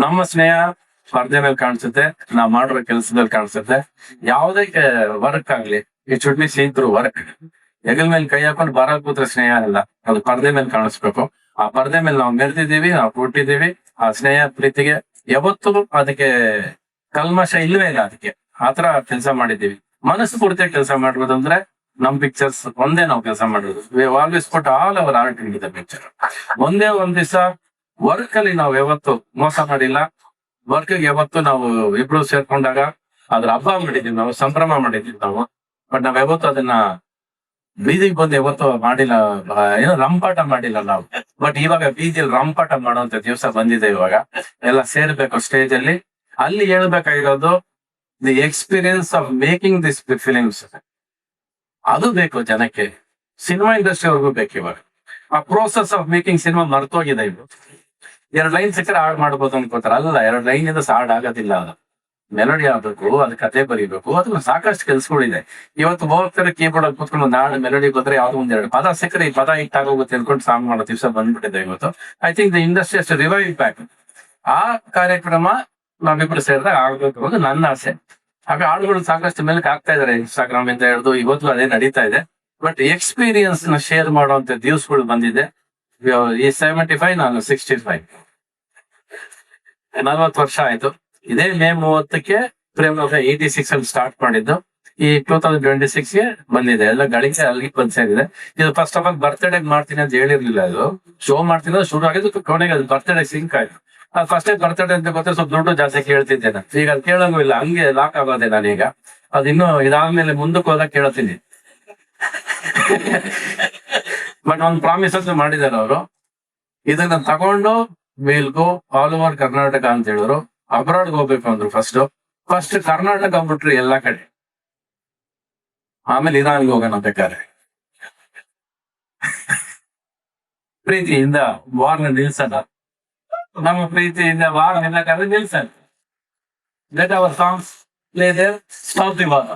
ನಮ್ಮ ಸ್ನೇಹ ಸ್ಪರ್ಧೆ ಮೇಲೆ ಕಾಣಿಸುತ್ತೆ, ನಾವ್ ಮಾಡಿರೋ ಕೆಲಸದಲ್ಲಿ ಕಾಣಿಸುತ್ತೆ. ಯಾವುದೇ ವರ್ಕ್ ಆಗ್ಲಿ, ಈ ಚುಟ್ನಿ ಸೀತ್ರು ವರ್ಕ್ ಹೆಗಲ್ ಮೇಲೆ ಕೈ ಹಾಕೊಂಡು ಬರ ಕೂತ್ರೆ ಸ್ನೇಹ ಅಲ್ಲ, ಅದು ಪರದೆ ಮೇಲೆ ಕಾಣಿಸ್ಬೇಕು. ಆ ಪರದೆ ಮೇಲೆ ನಾವು ಮೆರೆದಿದ್ದೀವಿ, ನಾವು ಹುಟ್ಟಿದ್ದೀವಿ. ಆ ಸ್ನೇಹ ಪ್ರೀತಿಗೆ ಯಾವತ್ತೂ ಅದಕ್ಕೆ ಕಲ್ಮಶ ಇಲ್ವೇ ಇಲ್ಲ. ಅದಕ್ಕೆ ಆತರ ಕೆಲಸ ಮಾಡಿದ್ದೀವಿ. ಮನಸ್ಸು ಪೂರ್ತಿ ಕೆಲಸ ಮಾಡ್ಬೋದು ಅಂದ್ರೆ ನಮ್ ಪಿಕ್ಚರ್ಸ್ ಒಂದೇ ನಾವು ಕೆಲಸ ಮಾಡೋದು. We always put all our art in the picture. ಒಂದೇ ಒಂದ್ ದಿವಸ ವರ್ಕ್ ಅಲ್ಲಿ ನಾವು ಯಾವತ್ತು ಮೋಸ ಮಾಡಿಲ್ಲ. ವರ್ಕ್ ಯಾವತ್ತು ನಾವು ಇಬ್ರು ಸೇರ್ಕೊಂಡಾಗ ಅದ್ರ ಹಬ್ಬ ಮಾಡಿದೀವಿ, ನಾವು ಸಂಭ್ರಮ ಮಾಡಿದೀವಿ ನಾವು. ಬಟ್ ನಾವ್ ಯಾವತ್ತು ಅದನ್ನ ಬೀದಿಗೆ ಬಂದು ಯಾವತ್ತು ಮಾಡಿಲ್ಲ, ಏನೋ ರಂಪಾಟ ಮಾಡಿಲ್ಲ ನಾವು. ಬಟ್ ಇವಾಗ ಬೀದಿಯಲ್ಲಿ ರಂಪಾಟ ಮಾಡುವಂತ ದಿವಸ ಬಂದಿದೆ. ಇವಾಗ ಎಲ್ಲ ಸೇರ್ಬೇಕು ಸ್ಟೇಜ್ ಅಲ್ಲಿ. ಅಲ್ಲಿ ಹೇಳ್ಬೇಕಾಗಿರೋದು the experience of making this films. ಅದು ಬೇಕು ಜನಕ್ಕೆ, ಸಿನಿಮಾ ಇಂಡಸ್ಟ್ರಿ ಅವ್ರಿಗೂ ಬೇಕು. ಇವಾಗ ಆ ಪ್ರೋಸೆಸ್ ಆಫ್ ಮೇಕಿಂಗ್ ಸಿನಿಮಾ ಮರ್ತೋಗಿದೆ. ಇವು 2 ಲೈನ್ ಸಿಕ್ಕರೆ ಹಾಡ್ ಮಾಡ್ಬೋದು ಅನ್ಕೋತಾರ. ಅಲ್ಲ, 2 ಲೈನ್ ಇಂದ ಹಾಡ್ ಆಗೋದಿಲ್ಲ. ಅದು ಮೆಲೋಡಿ ಆಗ್ಬೇಕು, ಅದು ಕತೆ ಬರೀಬೇಕು, ಅದು ಸಾಕಷ್ಟು ಕೆಲ್ಸಗಳಿದೆ. ಇವತ್ತು ಹೋಗ್ತಾರೆ ಕೀಬೋರ್ಡ್ ಅಲ್ಲಿ ಕೂತ್ಕೊಂಡು ಒಂದು ಹಾಡು ಮೆಲೋಡಿ ಬಂದ್ರೆ ಯಾವ್ದೋ 1-2 ಪದ ಸಿಕ್ಕರೆ ಈ ಪದ ಹಿಟ್ ಆಗೋಗುತ್ತೆ ಅನ್ಕೊಂಡು ಸಾಂಗ್ ಮಾಡೋ ದಿವಸ ಬಂದ್ಬಿಟ್ಟಿದೆ ಇವತ್ತು. ಐ ಥಿಂಕ್ ದ ಇಂಡಸ್ಟ್ರಿ ಅಷ್ಟು ರಿವೈವ್ ಬ್ಯಾಕ್. ಆ ಕಾರ್ಯಕ್ರಮ ನಾವಿಬ್ರು ಸೇರಿದಾಗ ಆಗ್ಬೇಕು ಅನ್ನೋದು ನನ್ನ ಆಸೆ. ಆಗ ಹಾಡುಗಳು ಸಾಕಷ್ಟು ಮೇಲಕ್ಕೆ ಆಗ್ತಾ ಇದಾರೆ, ಇನ್ಸ್ಟಾಗ್ರಾಮ್ ಇಂದ ಹಿಡಿದು ಇವತ್ತು ಅದೇ ನಡೀತಾ ಇದೆ. ಬಟ್ ಎಕ್ಸ್ಪೀರಿಯನ್ಸ್ ನ ಶೇರ್ ಮಾಡುವಂತ ದಿವಸಗಳು ಬಂದಿದೆ. ಈ 75, ನಾನು 65, 40 ವರ್ಷ ಆಯ್ತು. ಇದೇ ಮೇ 30ಕ್ಕೆ ಪ್ರೇಮ್ ಲೋಕ 86 ಅಲ್ಲಿ ಸ್ಟಾರ್ಟ್ ಮಾಡಿದ್ದು. ಈ 2026ಗೆ ಬಂದಿದೆ. ಎಲ್ಲ ಗಳಿಗೆ ಅಲ್ಲಿ ಬಂದ್ ಸೇರಿದೆ. ಇದು ಫಸ್ಟ್ ಆಫ್ ಆಲ್ ಬರ್ತ್ಡೇ ಮಾಡ್ತೀನಿ ಅಂತ ಹೇಳಿರ್ಲಿಲ್ಲ. ಇದು ಶೋ ಮಾಡ್ತೀನಿ ಶುರು ಆಗಿದ್ದು, ಕೊನೆಗೆ ಅದು ಬರ್ತ್ಡೇ ಸಿಂಕ್ ಆಯ್ತು. ಫಸ್ಟ್ ಟೈಮ್ ಬರ್ತಡೇ ಅಂತ ಗೊತ್ತೇ ಸ್ವಲ್ಪ ದುಡ್ಡು ಜಾಸ್ತಿ ಕೇಳ್ತಿದ್ದೆ ನಾನು. ಈಗ ಅದು ಕೇಳಂಗೂ ಇಲ್ಲ, ಹಂಗೆ ಲಾಕ್ ಆಗೋದೆ ನಾನೀಗ. ಅದಿನ್ನು ಇದಾದ್ಮೇಲೆ ಮುಂದಕ್ಕೆ ಹೋದಾಗ ಕೇಳ್ತೀನಿ. ಬಟ್ ಒಂದು ಪ್ರಾಮಿಸ್ ಅಂತ ಮಾಡಿದಾರೆ ಅವರು, ಇದನ್ನ ತಗೊಂಡು will go all over Karnataka ಅಂತ ಹೇಳಿದ್ರು. ಅಬ್ರಾಡ್ಗೆ ಹೋಗ್ಬೇಕು ಅಂದ್ರು. ಫಸ್ಟ್ ಕರ್ನಾಟಕ ಬಿಟ್ರಿ ಎಲ್ಲಾ ಕಡೆ, ಆಮೇಲೆ ಇರಾನ್ಗೆ ಹೋಗೋಣ ಬೇಕಾದ್ರೆ. ಪ್ರೀತಿಯಿಂದ ವಾರ್ನ ನಿಲ್ಸಲ್ಲ, ನಮ್ಮ ಪ್ರೀತಿಯಿಂದ ವಾರ್ ನಿಲ್ಲಕ್ಕಾದ್ರೆ ನಿಲ್ಸಲ್ಲ. Let our songs play there, stop the war.